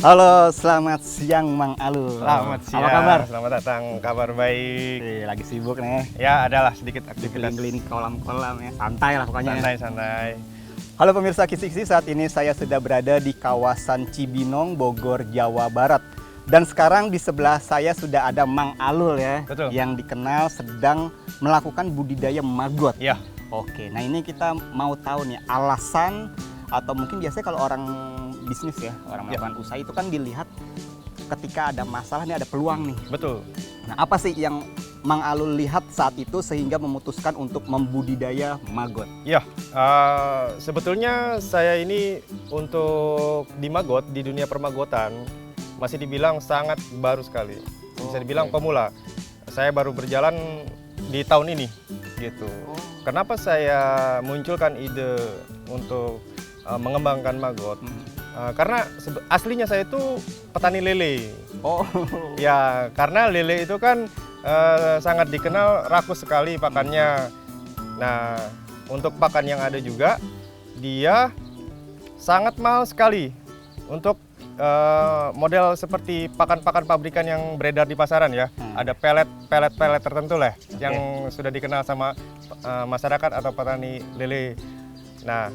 Halo, selamat siang Mang Alul. Selamat siang. Apa kabar? Selamat datang. Kabar baik. Lagi sibuk nih. Ya, adalah sedikit aktivitas. Keliling kolam-kolam ya. Santai lah pokoknya. Santai-santai. Halo pemirsa Kisi-Kisi, saat ini saya sudah berada di kawasan Cibinong, Bogor, Jawa Barat. Dan sekarang di sebelah saya sudah ada Mang Alul ya. Betul. Yang dikenal sedang melakukan budidaya maggot. Ya. Oke, nah ini kita mau tahu nih alasan atau mungkin biasanya kalau orang bisnis ya, orang melakukan usaha itu kan dilihat ketika ada masalah nih, ada peluang nih. Betul. Nah, apa sih yang Mang Alul lihat saat itu sehingga memutuskan untuk membudidaya maggot? Ya, sebetulnya saya ini untuk di maggot, di dunia permagotan masih dibilang sangat baru sekali. Bisa dibilang pemula. Saya baru berjalan di tahun ini, gitu. Kenapa saya munculkan ide untuk mengembangkan maggot? Karena aslinya saya itu petani lele. Oh, Ya, karena lele itu kan sangat dikenal rakus sekali pakannya. Nah, untuk pakan yang ada juga, dia sangat mahal sekali untuk model seperti pakan-pakan pabrikan yang beredar di pasaran ya. Ada pelet tertentu lah yang sudah dikenal sama masyarakat atau petani lele. Nah,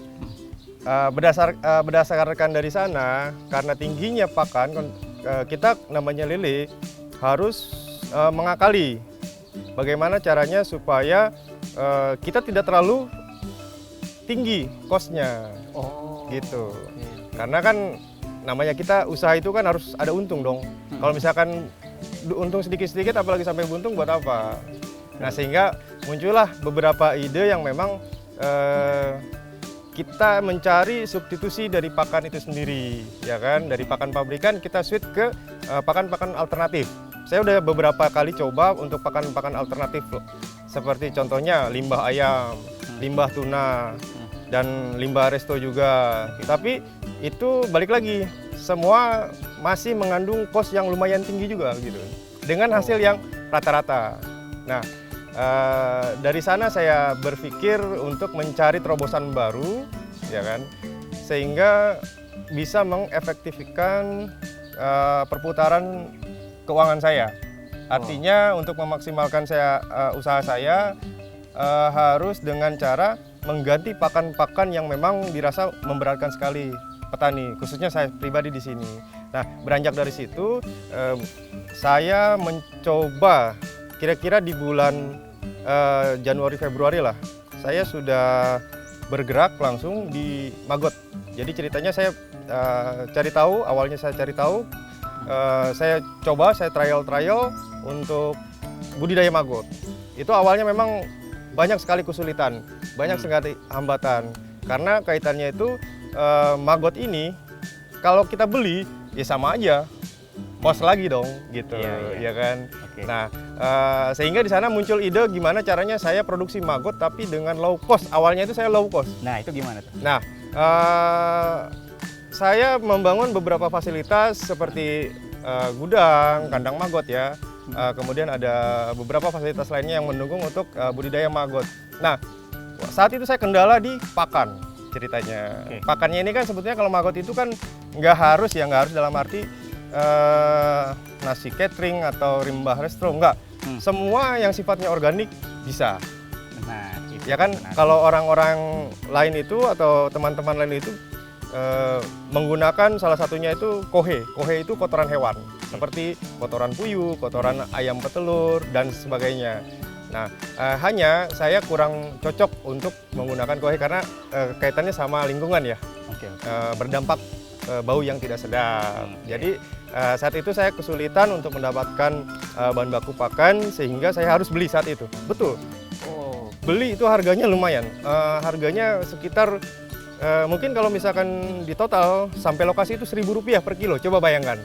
berdasarkan dari sana, karena tingginya pakan, kita namanya lele harus mengakali bagaimana caranya supaya kita tidak terlalu tinggi cost-nya, gitu. Karena kan namanya kita usaha itu kan harus ada untung dong. Kalau misalkan untung sedikit-sedikit, apalagi sampai buntung buat apa? Nah, sehingga muncullah beberapa ide yang memang kita mencari substitusi dari pakan itu sendiri, ya kan? Dari pakan pabrikan kita switch ke pakan-pakan alternatif. Saya udah beberapa kali coba untuk pakan-pakan alternatif, seperti contohnya limbah ayam, limbah tuna, dan limbah resto juga. Tapi itu balik lagi, semua masih mengandung kos yang lumayan tinggi juga gitu, dengan hasil yang rata-rata. Nah, dari sana saya berpikir untuk mencari terobosan baru, ya kan, sehingga bisa mengefektifkan perputaran keuangan saya. Artinya untuk memaksimalkan usaha saya harus dengan cara mengganti pakan-pakan yang memang dirasa memberatkan sekali petani, khususnya saya pribadi di sini. Nah, beranjak dari situ, saya mencoba kira-kira di bulan Januari Februari lah, saya sudah bergerak langsung di maggot. Jadi ceritanya saya cari tahu, awalnya saya cari tahu, saya coba, saya trial untuk budidaya maggot. Itu awalnya memang banyak sekali kesulitan, banyak sekali hambatan, karena kaitannya itu maggot ini kalau kita beli ya sama aja, kos lagi dong, gitu, ya kan. Nah, sehingga di sana muncul ide gimana caranya saya produksi maggot tapi dengan low cost. Awalnya itu saya low cost. nah itu gimana tuh? Nah, saya membangun beberapa fasilitas seperti gudang, kandang maggot ya. Kemudian ada beberapa fasilitas lainnya yang mendukung untuk budidaya maggot. Nah, saat itu saya kendala di pakan ceritanya. Pakannya ini kan sebetulnya kalau maggot itu kan nggak harus dalam arti nasi catering atau limbah resto, enggak. Semua yang sifatnya organik bisa. Nah, Ya kan, kalau orang-orang lain itu atau teman-teman lain itu menggunakan salah satunya itu kohe. Kohe itu kotoran hewan, seperti kotoran puyuh, kotoran ayam petelur, dan sebagainya. Nah, hanya saya kurang cocok untuk menggunakan kohe karena kaitannya sama lingkungan ya. Berdampak bau yang tidak sedap. Jadi saat itu saya kesulitan untuk mendapatkan bahan baku pakan, sehingga saya harus beli saat itu. Betul. Beli itu harganya lumayan. Harganya sekitar mungkin kalau misalkan di total sampai lokasi itu Rp1.000 per kilo. Coba bayangkan.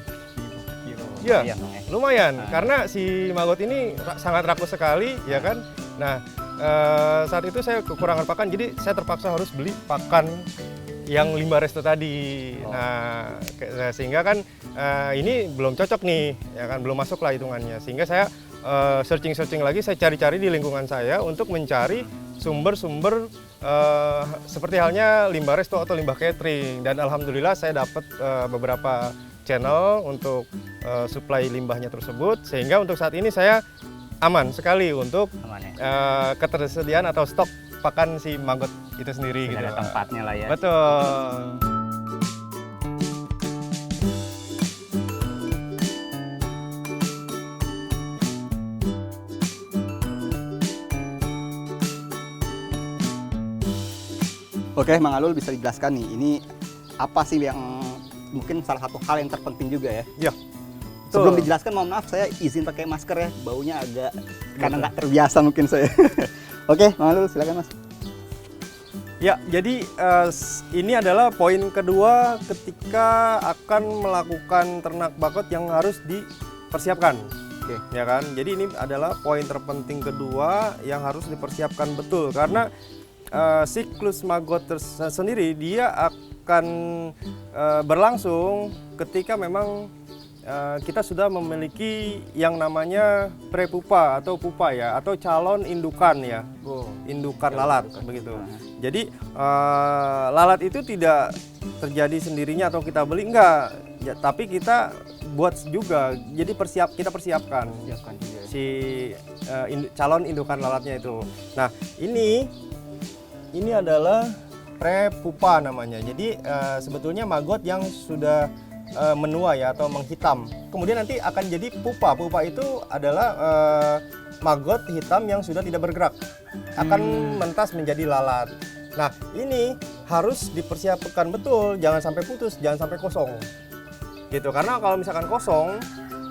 Ya, lumayan. Karena si maggot ini sangat rakus sekali, ya kan. Nah, saat itu saya kekurangan pakan, jadi saya terpaksa harus beli pakan yang limbah resto tadi. Nah, sehingga kan ini belum cocok nih, ya kan, belum masuk lah hitungannya. Sehingga saya searching lagi, saya cari-cari di lingkungan saya untuk mencari sumber-sumber seperti halnya limbah resto atau limbah catering. Dan alhamdulillah saya dapat beberapa channel untuk supply limbahnya tersebut, sehingga untuk saat ini saya aman sekali untuk Aman ya? ketersediaan atau stok pakan si maggot itu sendiri Sudah gitu. ada tempatnya lah ya. Betul. Oke, Mang Alul bisa dijelaskan nih, ini apa sih yang mungkin salah satu hal yang terpenting juga ya? Ya. Sebelum Betul. dijelaskan, mohon maaf saya izin pakai masker ya, baunya agak karena nggak terbiasa mungkin saya. Oke, Mang Alul silakan Mas. Ya, jadi ini adalah poin kedua ketika akan melakukan ternak maggot yang harus dipersiapkan. Oke. Ya kan? Jadi ini adalah poin terpenting kedua yang harus dipersiapkan betul, karena siklus maggot sendiri dia akan berlangsung ketika memang kita sudah memiliki yang namanya prepupa atau pupa ya, atau calon indukan ya, indukan lalat begitu. Jadi lalat itu tidak terjadi sendirinya atau kita beli enggak, ya, tapi kita buat juga. Jadi kita persiapkan Siapkan juga. si calon indukan lalatnya itu. Nah ini adalah prepupa namanya. Jadi sebetulnya maggot yang sudah menua ya atau menghitam. Kemudian nanti akan jadi pupa. Pupa itu adalah maggot hitam yang sudah tidak bergerak, akan mentas menjadi lalat. Nah ini harus dipersiapkan betul, jangan sampai putus, jangan sampai kosong. Gitu, karena kalau misalkan kosong,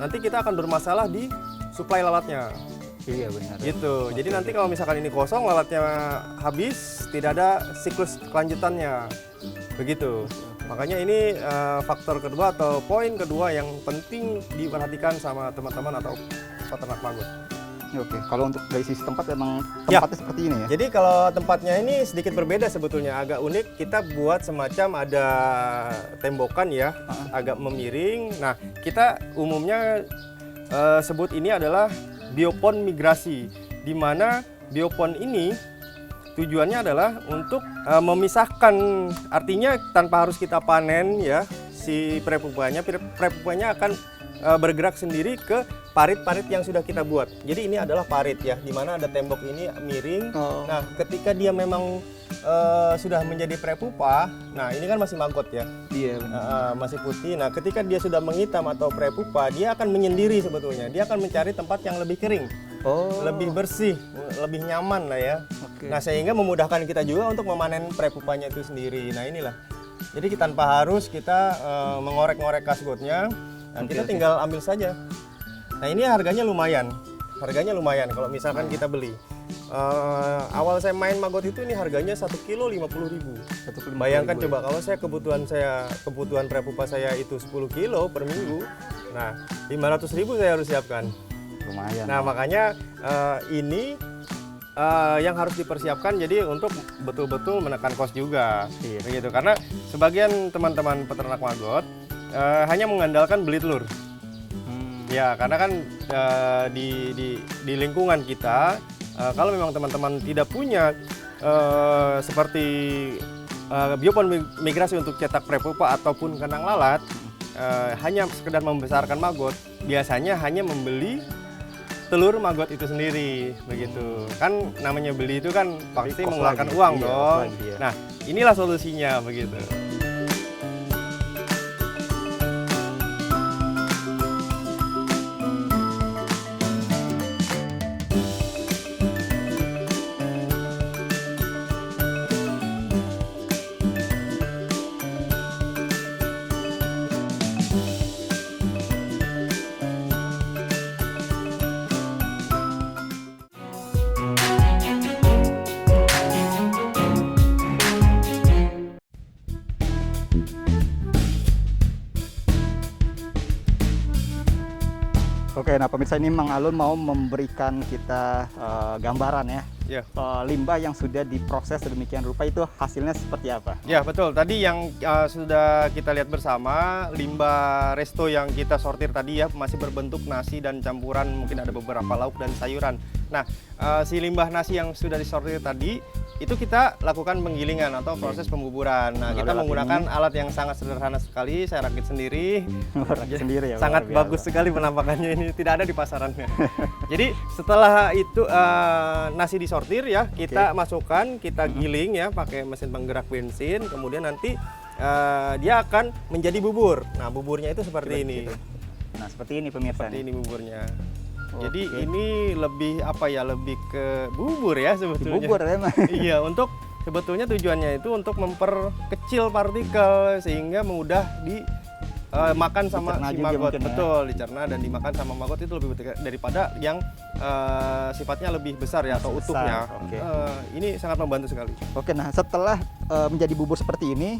nanti kita akan bermasalah di suplai lalatnya. Iya benar. Gitu. Jadi nanti kalau misalkan ini kosong, lalatnya habis, tidak ada siklus kelanjutannya. Begitu. Makanya ini faktor kedua atau poin kedua yang penting diperhatikan sama teman-teman atau peternak maggot. Oke, kalau untuk dari sisi tempat memang Ya. tempatnya seperti ini ya. Jadi kalau tempatnya ini sedikit berbeda sebetulnya, agak unik. Kita buat semacam ada tembokan ya, agak memiring. Nah, kita umumnya sebut ini adalah biopon migrasi, di mana biopon ini tujuannya adalah untuk memisahkan, artinya tanpa harus kita panen ya si prepupanya akan bergerak sendiri ke parit-parit yang sudah kita buat. Jadi ini adalah parit ya, di mana ada tembok ini miring. Oh. Nah, ketika dia memang sudah menjadi prepupa, nah ini kan masih maggot ya, Iya benar. masih putih. Nah, ketika dia sudah menghitam atau prepupa, dia akan menyendiri sebetulnya. Dia akan mencari tempat yang lebih kering, Oh. lebih bersih, lebih nyaman lah ya. Oke. Nah, sehingga memudahkan kita juga untuk memanen prepupanya itu sendiri. Nah, inilah. Jadi tanpa harus kita mengorek-ngorek kasgotnya, nah, kita Oke. tinggal ambil saja. Nah, ini harganya lumayan. Harganya lumayan kalau misalkan kita beli. Awal saya main maggot itu ini harganya 1 kilo 50.000. Bayangkan coba kalau kebutuhan prepupa saya itu 10 kilo per minggu. Nah, 500.000 saya harus siapkan. Lumayan. Nah, makanya ini yang harus dipersiapkan, jadi untuk betul-betul menekan kos juga. Iya. Begitu, karena sebagian teman-teman peternak maggot hanya mengandalkan beli telur. Ya, karena kan di lingkungan kita, kalau memang teman-teman tidak punya seperti biopon migrasi untuk cetak prepupa ataupun kandang lalat, hanya sekedar membesarkan maggot, biasanya hanya membeli telur maggot itu sendiri, begitu. Kan namanya beli itu kan pasti Kos mengeluarkan lagi. uang Iya, dong. kos lagi, iya. Nah, inilah solusinya, begitu. Oke, nah pemirsa, ini Mang Alun mau memberikan kita gambaran ya. Ya. Limbah yang sudah diproses sedemikian rupa itu hasilnya seperti apa? Ya, betul. Tadi yang sudah kita lihat bersama, limbah resto yang kita sortir tadi ya, masih berbentuk nasi dan campuran, mungkin ada beberapa lauk dan sayuran. Nah, si limbah nasi yang sudah disortir tadi itu kita lakukan penggilingan atau proses pembuburan. Nah, kita Alat menggunakan ini. alat yang sangat sederhana sekali, saya rakit sendiri. Rakit sendiri ya. Sangat luar biasa. bagus sekali penampakannya, ini tidak ada di pasarannya. Jadi setelah itu nasi disortir ya, kita masukkan, kita giling ya pakai mesin penggerak bensin, kemudian nanti dia akan menjadi bubur. Nah, buburnya itu seperti ini. Gitu. Nah, seperti ini pemirsa. Seperti ini buburnya. Oke. Jadi ini lebih apa ya, lebih ke bubur ya sebetulnya. Bubur ya, Mas. Iya, untuk sebetulnya tujuannya itu untuk memperkecil partikel sehingga mudah dimakan sama Dicerna si juga maggot. mungkin ya. Betul, dicerna dan dimakan sama maggot itu lebih betul daripada yang sifatnya lebih besar ya atau Besar, utuhnya. oke. Ini sangat membantu sekali. Oke, nah setelah menjadi bubur seperti ini,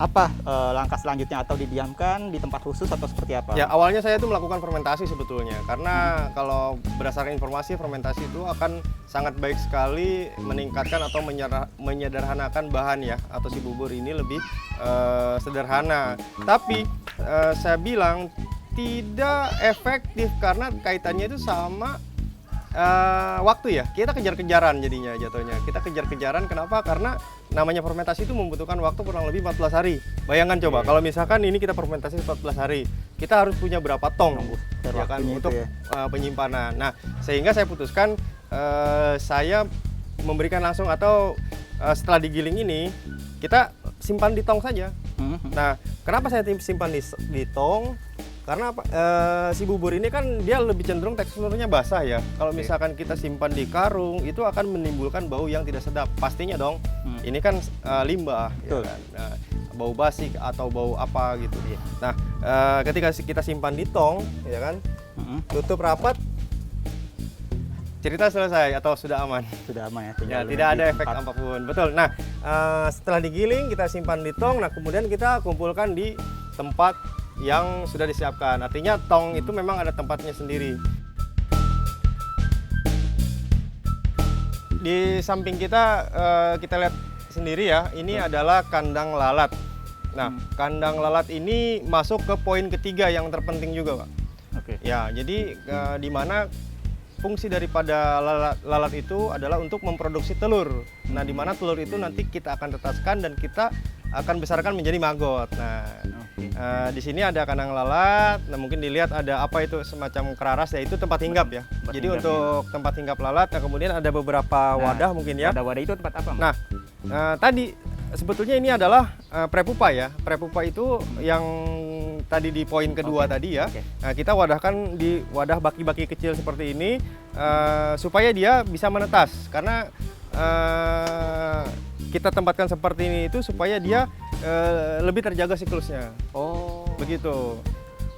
apa langkah selanjutnya, atau didiamkan di tempat khusus atau seperti apa? Ya, awalnya saya itu melakukan fermentasi sebetulnya. Karena kalau berdasarkan informasi, fermentasi itu akan sangat baik sekali meningkatkan atau menyederhanakan bahan ya, atau si bubur ini lebih sederhana. Tapi saya bilang tidak efektif karena kaitannya itu sama waktu ya. Kita kejar-kejaran jadinya jatuhnya. Kita kejar-kejaran, kenapa? Karena namanya fermentasi itu membutuhkan waktu kurang lebih 14 hari. Bayangkan coba, kalau misalkan ini kita fermentasi 14 hari, kita harus punya berapa tong ya kan, waktunya untuk itu penyimpanan. Nah, sehingga saya putuskan saya memberikan langsung, atau setelah digiling ini kita simpan di tong saja. Nah, kenapa saya simpan di tong? Karena si bubur ini kan dia lebih cenderung teksturnya basah ya. Kalau misalkan kita simpan di karung, itu akan menimbulkan bau yang tidak sedap. Pastinya dong. Ini kan limbah, ya kan? Nah, bau basi atau bau apa gitu. Nah, ketika kita simpan di tong, ya kan, tutup rapat, cerita selesai atau sudah aman. Sudah aman ya. Ya, tidak ada efek apapun. Betul. Nah, setelah digiling kita simpan di tong. Nah, kemudian kita kumpulkan di tempat yang sudah disiapkan. Artinya tong itu memang ada tempatnya sendiri. Di samping kita lihat sendiri ya, ini adalah kandang lalat. Nah, kandang lalat ini masuk ke poin ketiga yang terpenting juga, Pak. Oke. Ya, jadi di mana fungsi daripada lalat itu adalah untuk memproduksi telur. Nah, di mana telur itu nanti kita akan tetaskan dan kita akan besarkan menjadi maggot. Nah, di sini ada kandang lalat. Nah, mungkin dilihat ada apa itu, semacam keraras, yaitu tempat hinggap ya. Jadi untuk tempat hinggap lalat. Nah, kemudian ada beberapa wadah mungkin ya. Wadah itu tempat apa, Mas? Nah, tadi sebetulnya ini adalah prepupa ya. Prepupa itu yang tadi di poin kedua tadi ya. Nah, kita wadahkan di wadah baki-baki kecil seperti ini supaya dia bisa menetas. Karena kita tempatkan seperti ini itu supaya dia lebih terjaga siklusnya. Oh, begitu.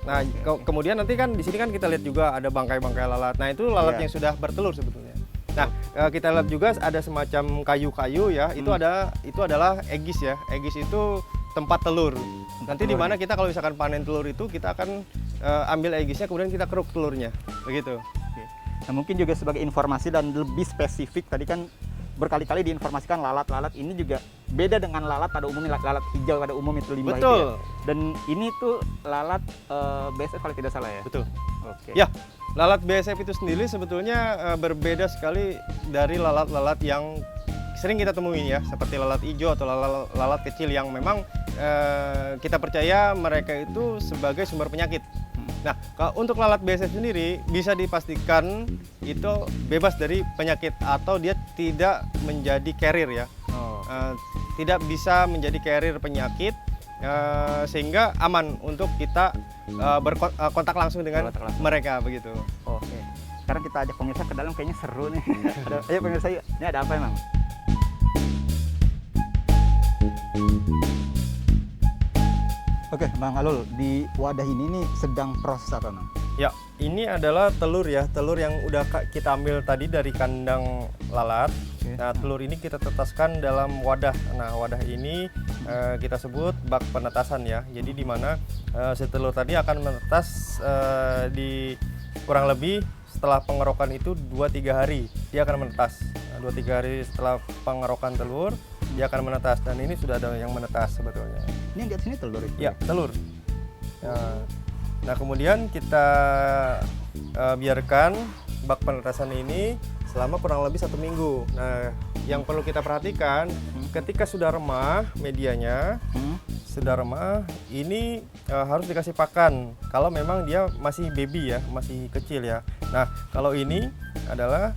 Nah, kemudian nanti kan di sini kan kita lihat juga ada bangkai-bangkai lalat. Nah, itu lalat yang sudah bertelur sebetulnya. Nah, kita lihat juga ada semacam kayu-kayu ya. Itu adalah egis ya. Egis itu tempat telur. Nanti di mana kita kalau misalkan panen telur itu kita akan ambil egisnya, kemudian kita keruk telurnya. Begitu. Nah, mungkin juga sebagai informasi dan lebih spesifik, tadi kan berkali-kali diinformasikan lalat-lalat ini juga beda dengan lalat pada umumnya, lalat hijau pada umum itu limbah. Betul. Itu ya. Dan ini tuh lalat BSF kalau tidak salah ya. Betul. Oke. Ya, lalat BSF itu sendiri sebetulnya berbeda sekali dari lalat-lalat yang sering kita temui ya, seperti lalat hijau atau lalat kecil yang memang kita percaya mereka itu sebagai sumber penyakit. Nah, untuk lalat BSF sendiri bisa dipastikan itu bebas dari penyakit atau dia tidak menjadi carrier ya. Tidak bisa menjadi carrier penyakit, sehingga aman untuk kita berkontak langsung dengan mereka begitu. Oke. Sekarang kita ajak pemirsa ke dalam, kayaknya seru nih. Ayo pemirsa, yuk. Ini ada apa emang? Oke, Bang Alul, di wadah ini nih sedang proses apa, Bang? Ya, ini adalah telur ya, telur yang udah kita ambil tadi dari kandang lalat. Nah, telur ini kita tetaskan dalam wadah. Nah, wadah ini kita sebut bak penetasan ya. Jadi di mana si telur tadi akan menetas di kurang lebih setelah pengerokan itu 2-3 hari dia akan menetas. 2-3 hari setelah pengerokan telur dia akan menetas, dan ini sudah ada yang menetas sebetulnya. Ini yang di atas ini telur itu? Ya, telur. Nah, kemudian kita biarkan bak penetasan ini selama kurang lebih 1 minggu. Nah, yang perlu kita perhatikan ketika sudah remah medianya, sudah remah, ini harus dikasih pakan. Kalau memang dia masih baby ya, masih kecil ya. Nah, kalau ini adalah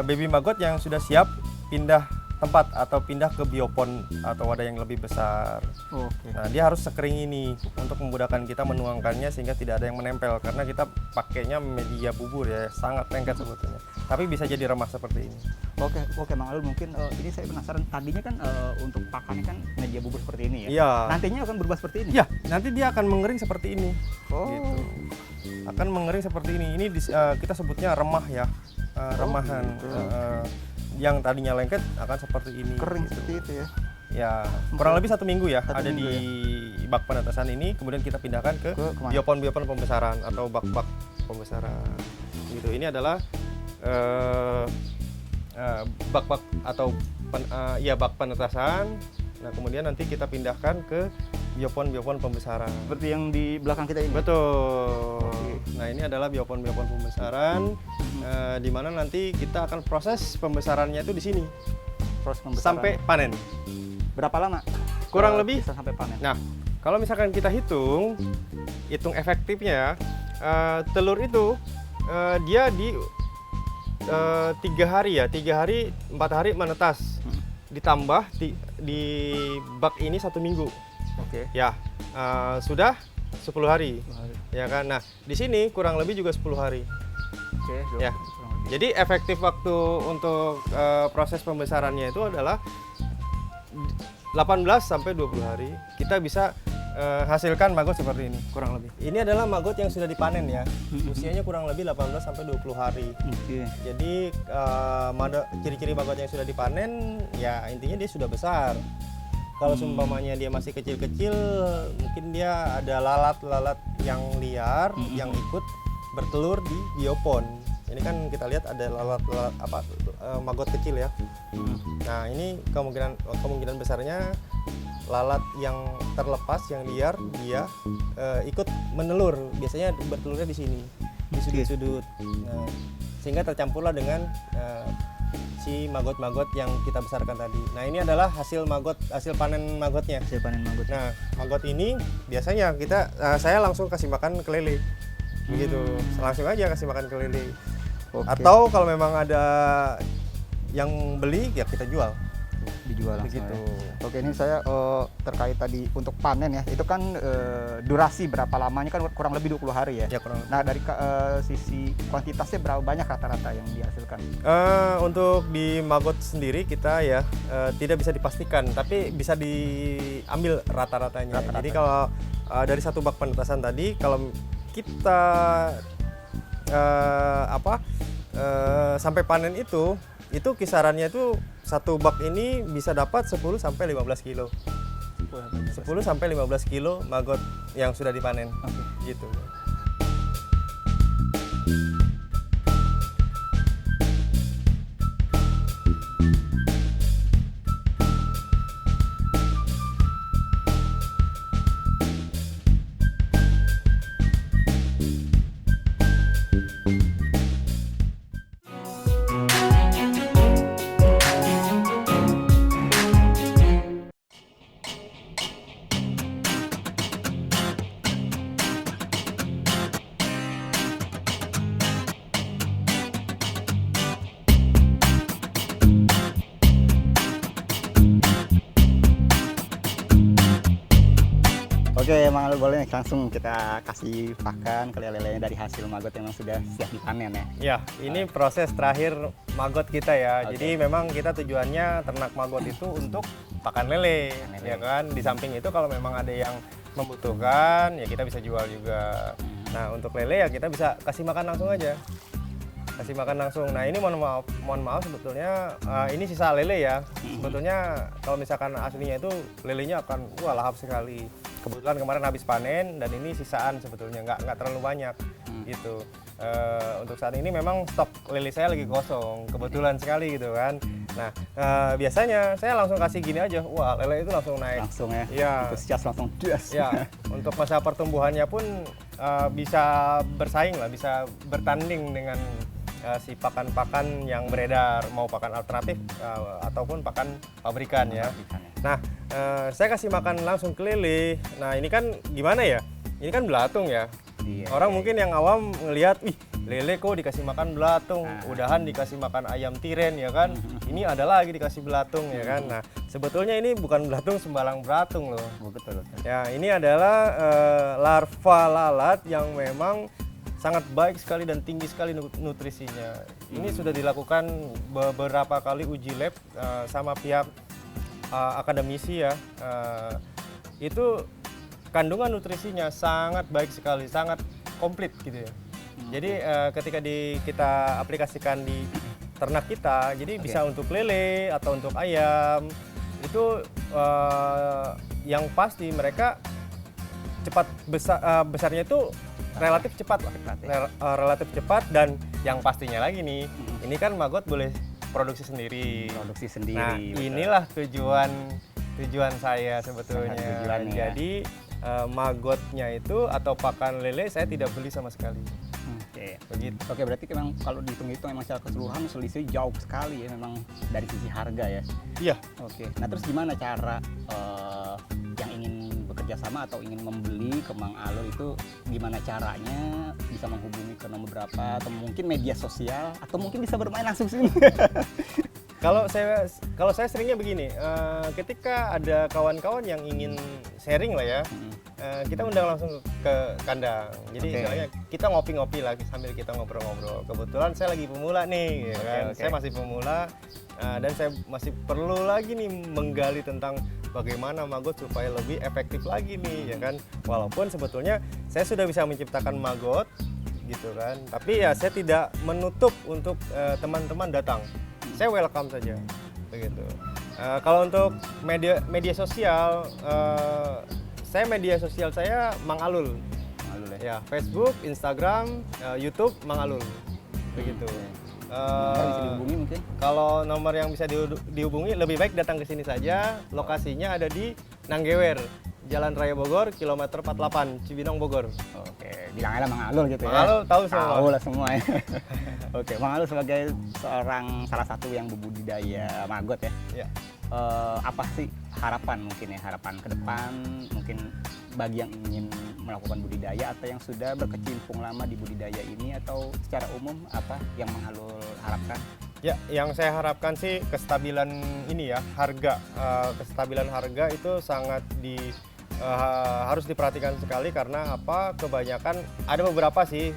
baby maggot yang sudah siap pindah tempat atau pindah ke biopon atau wadah yang lebih besar. Oke. Nah, dia harus sekering ini untuk memudahkan kita menuangkannya sehingga tidak ada yang menempel karena kita pakainya media bubur ya, sangat lengket sebetulnya. Tapi bisa jadi remah seperti ini. Oke, Mang Alul, mungkin ini saya penasaran. Tadinya kan untuk pakannya kan media bubur seperti ini ya. Iya. Nantinya akan berubah seperti ini. Ya, nanti dia akan mengering seperti ini. Oh. Gitu. Akan mengering seperti ini. Ini kita sebutnya remah ya, remahan. Yang tadinya lengket akan seperti ini. Kering gitu. seperti itu ya. Ya, kurang lebih 1 minggu ya. 1 Ada minggu di bak penetasan ini, kemudian kita pindahkan ke kemana? biopon pembesaran atau bak-bak pembesaran. Gitu. Ini adalah bak-bak atau bak penetasan. Nah, kemudian nanti kita pindahkan ke biopon pembesaran. Seperti yang di belakang kita ini. Betul. Oke. Nah, ini adalah biopon pembesaran, di mana nanti kita akan proses pembesarannya itu di sini Proses pembesaran. sampai panen. Berapa lama? Kurang lebih. Bisa sampai panen. Nah, kalau misalkan kita hitung efektifnya, telur itu dia di 3 hari ya, 3 hari 4 hari menetas, ditambah di bak ini 1 minggu. Oke. Ya, sudah 10 hari. Ya kan. Nah, di sini kurang lebih juga 10 hari. Oke. Ya. Jadi efektif waktu untuk proses pembesarannya itu adalah 18 sampai 20 hari. Kita bisa hasilkan maggot seperti ini kurang lebih. Ini adalah maggot yang sudah dipanen ya. Usianya kurang lebih 18 sampai 20 hari. Oke. Jadi ciri-ciri maggot yang sudah dipanen ya intinya dia sudah besar. Kalau seumpamanya dia masih kecil-kecil, mungkin dia ada lalat-lalat yang liar yang ikut bertelur di biopon. Ini kan kita lihat ada lalat-lalat maggot kecil ya. Nah, ini kemungkinan besarnya lalat yang terlepas yang liar dia ikut menelur. Biasanya bertelurnya di sini, di sudut-sudut. Nah, sehingga tercampurlah dengan si maggot-maggot yang kita besarkan tadi. Nah, ini adalah hasil panen maggotnya. Hasil panen maggot. Nah, maggot ini biasanya saya langsung kasih makan ke lele. Begitu. Langsung aja kasih makan ke lele. Oke. Atau kalau memang ada yang beli ya kita jual. Dijual langsung. Begitu. Ya. Oke, ini saya terkait tadi untuk panen ya. Itu kan durasi berapa lamanya kan kurang lebih 20 hari ya. Ya kurang. Nah, dari sisi kuantitasnya berapa banyak rata-rata yang dihasilkan? Untuk di maggot sendiri kita ya tidak bisa dipastikan, tapi bisa diambil rata-ratanya. Jadi kalau dari satu bak penetasan tadi, kalau kita sampai panen itu kisarannya itu satu bak ini bisa dapat 10 sampai 15 kilo. 10 sampai 15 kilo maggot yang sudah dipanen. Oke. Gitu. Oke, Mang Alul, boleh langsung kita kasih pakan ke lele-lele dari hasil maggot yang sudah siap dipanen ya. Ya, ini proses terakhir maggot kita ya. Oke. Jadi memang kita tujuannya ternak maggot itu untuk pakan lele, ya kan. Di samping itu kalau memang ada yang membutuhkan, ya kita bisa jual juga. Nah, untuk lele ya kita bisa kasih makan langsung aja. Kasih makan langsung. Nah, ini mohon maaf sebetulnya ini sisa lele ya. Sebetulnya kalau misalkan aslinya itu lelenya akan lahap sekali. Kebetulan kemarin habis panen dan ini sisaan sebetulnya nggak terlalu banyak gitu. Untuk saat ini memang stok lele saya lagi kosong, kebetulan sekali gitu kan. Nah, biasanya saya langsung kasih gini aja, wah lele itu langsung naik. Langsung ya. Iya. Antusias langsung das. Ya, untuk masa pertumbuhannya pun bisa bersaing lah, bisa bertanding dengan si pakan-pakan yang beredar, mau pakan alternatif ataupun pakan pabrikan ya. Nah, saya kasih makan langsung ke lele. Nah, ini kan gimana ya? Ini kan belatung ya. Iya, Orang iya, mungkin yang awam ngelihat, wih, lele kok dikasih makan belatung, udahan dikasih makan ayam tiren ya kan. Ini ada lagi dikasih belatung ya kan. Nah, sebetulnya ini bukan belatung sembarang belatung loh. betul, betul. Ya, ini adalah larva lalat yang memang sangat baik sekali dan tinggi sekali nutrisinya. Ini sudah dilakukan beberapa kali uji lab sama pihak akademisi ya. Itu kandungan nutrisinya sangat baik sekali, sangat komplit gitu ya. Jadi ketika kita aplikasikan di ternak kita, jadi bisa untuk lele atau untuk ayam, itu yang pasti mereka cepat besarnya itu relatif cepat lah. Relatif cepat, dan yang pastinya lagi nih, ini kan maggot boleh produksi sendiri. Nah, betul. inilah tujuan saya sebetulnya. Tujuannya. Jadi maggotnya itu atau pakan lele saya tidak beli sama sekali. Oke. Begitu. Oke, berarti memang kalau dihitung-hitung memang secara keseluruhan selisih jauh sekali ya memang dari sisi harga ya. Iya. Oke. Nah, terus gimana cara yang ingin bekerja sama atau ingin membeli ke Mang Alul itu gimana caranya bisa menghubungi ke nomor berapa atau mungkin media sosial atau mungkin bisa bermain langsung sini? Kalau saya seringnya begini, ketika ada kawan-kawan yang ingin sharing lah ya, kita undang langsung ke kandang. Jadi misalnya kita ngopi-ngopi lagi sambil kita ngobrol-ngobrol. Kebetulan saya lagi pemula nih, ya kan? Saya masih pemula dan saya masih perlu lagi nih menggali tentang bagaimana maggot supaya lebih efektif lagi nih, ya kan? Walaupun sebetulnya saya sudah bisa menciptakan maggot, gitu kan. Tapi ya saya tidak menutup untuk teman-teman datang. Saya welcome saja, begitu. Kalau untuk media sosial, media sosial saya Mang Alul. Ya, Facebook, Instagram, YouTube Mang Alul, begitu. Bisa dihubungi mungkin? Kalau nomor yang bisa dihubungi, lebih baik datang ke sini saja. Lokasinya ada di Nanggewer, Jalan Raya Bogor, kilometer 48, Cibinong, Bogor. Oke, bilang aja Mang Alul gitu ya. Mang Alul tahu semua. Tahu lah semua ya. Oke, Mang Alul sebagai salah satu yang berbudidaya maggot ya. Ya. Apa sih harapan mungkin ya, harapan ke depan mungkin bagi yang ingin melakukan budidaya atau yang sudah berkecimpung lama di budidaya ini, atau secara umum apa yang Mang Alul harapkan? Ya, yang saya harapkan sih kestabilan ini ya, harga. Kestabilan harga itu sangat harus diperhatikan sekali karena apa? Kebanyakan ada beberapa sih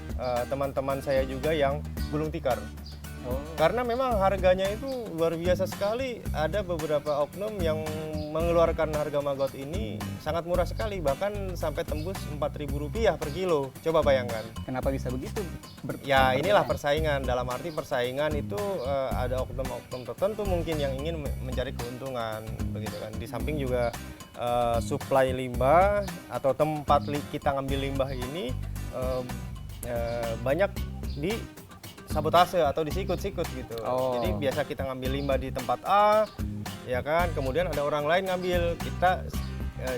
teman-teman saya juga yang gulung tikar. Karena memang harganya itu luar biasa sekali. Ada beberapa oknum yang mengeluarkan harga maggot ini sangat murah sekali, bahkan sampai tembus Rp4.000 per kilo. Coba bayangkan. Kenapa bisa begitu? Ya inilah persaingan. Dalam arti persaingan itu ada oknum-oknum tertentu mungkin yang ingin mencari keuntungan, begitu kan. Di samping juga suplai limbah atau tempat kita ngambil limbah ini banyak di sabotase atau disikut-sikut gitu. Jadi biasa kita ngambil limbah di tempat A, ya kan, kemudian ada orang lain ngambil, kita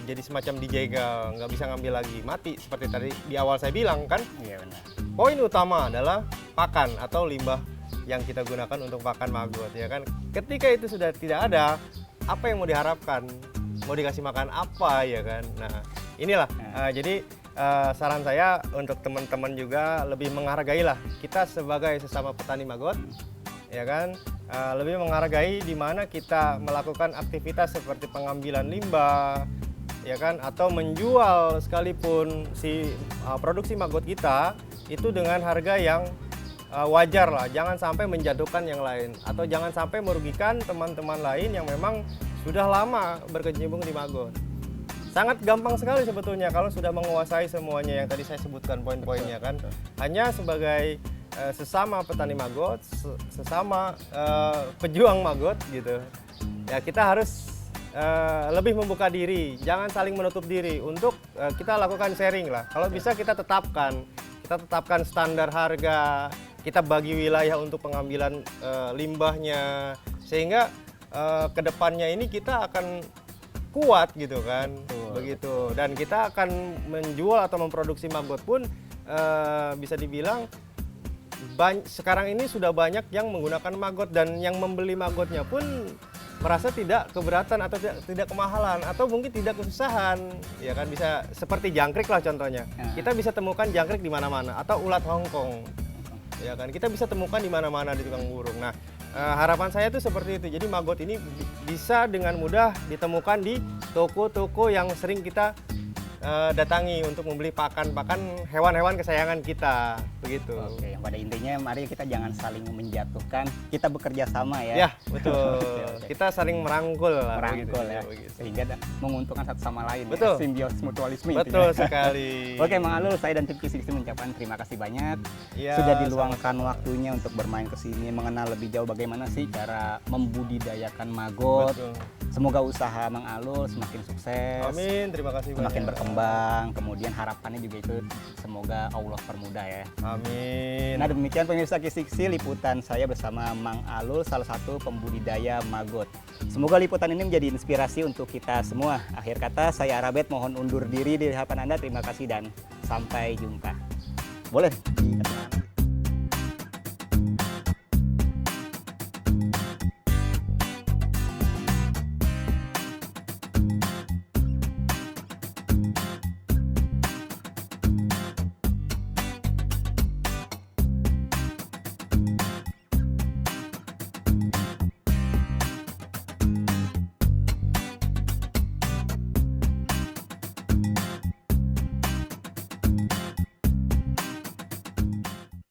jadi semacam dijegal, nggak bisa ngambil lagi, mati seperti tadi di awal saya bilang kan. Iya benar. Poin utama adalah pakan atau limbah yang kita gunakan untuk pakan maggot, ya kan. Ketika itu sudah tidak ada, apa yang mau diharapkan? Mau dikasih makan apa, ya kan? Nah, inilah. Jadi saran saya untuk teman-teman juga lebih menghargailah kita sebagai sesama petani maggot, ya kan, lebih menghargai di mana kita melakukan aktivitas seperti pengambilan limbah, ya kan, atau menjual sekalipun si produksi maggot kita itu dengan harga yang wajar lah, jangan sampai menjatuhkan yang lain atau jangan sampai merugikan teman-teman lain yang memang sudah lama berkecimpung di maggot. Sangat gampang sekali sebetulnya kalau sudah menguasai semuanya yang tadi saya sebutkan poin-poinnya kan. Hanya sebagai sesama petani maggot, sesama pejuang maggot gitu. Ya kita harus lebih membuka diri, jangan saling menutup diri untuk kita lakukan sharing lah. Kalau bisa kita tetapkan standar harga, kita bagi wilayah untuk pengambilan limbahnya, sehingga kedepannya ini kita akan kuat gitu kan. Begitu, dan kita akan menjual atau memproduksi maggot pun bisa dibilang sekarang ini sudah banyak yang menggunakan maggot, dan yang membeli maggotnya pun merasa tidak keberatan atau tidak kemahalan atau mungkin tidak kesusahan, ya kan. Bisa seperti jangkrik lah contohnya. Kita bisa temukan jangkrik di mana-mana, atau ulat Hongkong, ya kan. Kita bisa temukan di mana-mana di tukang burung. Nah, harapan saya tuh seperti itu. Jadi maggot ini bisa dengan mudah ditemukan di toko-toko yang sering kita datangi untuk membeli pakan-pakan hewan-hewan kesayangan kita, begitu. Oke, yang pada intinya mari kita jangan saling menjatuhkan, kita bekerja sama ya. Ya, betul. Kita saling merangkul lah, Merangkul begitu, ya, begitu. sehingga menguntungkan satu sama lain. Betul. Ya, simbiosis mutualisme. Betul intinya. sekali. Oke, Mang Alul, saya dan tim Kisi mengucapkan terima kasih banyak Ya, sudah diluangkan waktunya untuk bermain ke sini, mengenal lebih jauh bagaimana sih cara membudidayakan maggot. Betul. Semoga usaha Mang Alul semakin sukses. Amin, terima kasih banyak. Semakin berkembang, kemudian harapannya juga itu semoga Allah permudah ya. Amin. Nah, demikian pemirsa Kisi liputan saya bersama Mang Alul, salah satu pembudidaya maggot. Semoga liputan ini menjadi inspirasi untuk kita semua. Akhir kata, saya Arabet mohon undur diri di hadapan Anda. Terima kasih dan sampai jumpa. Boleh?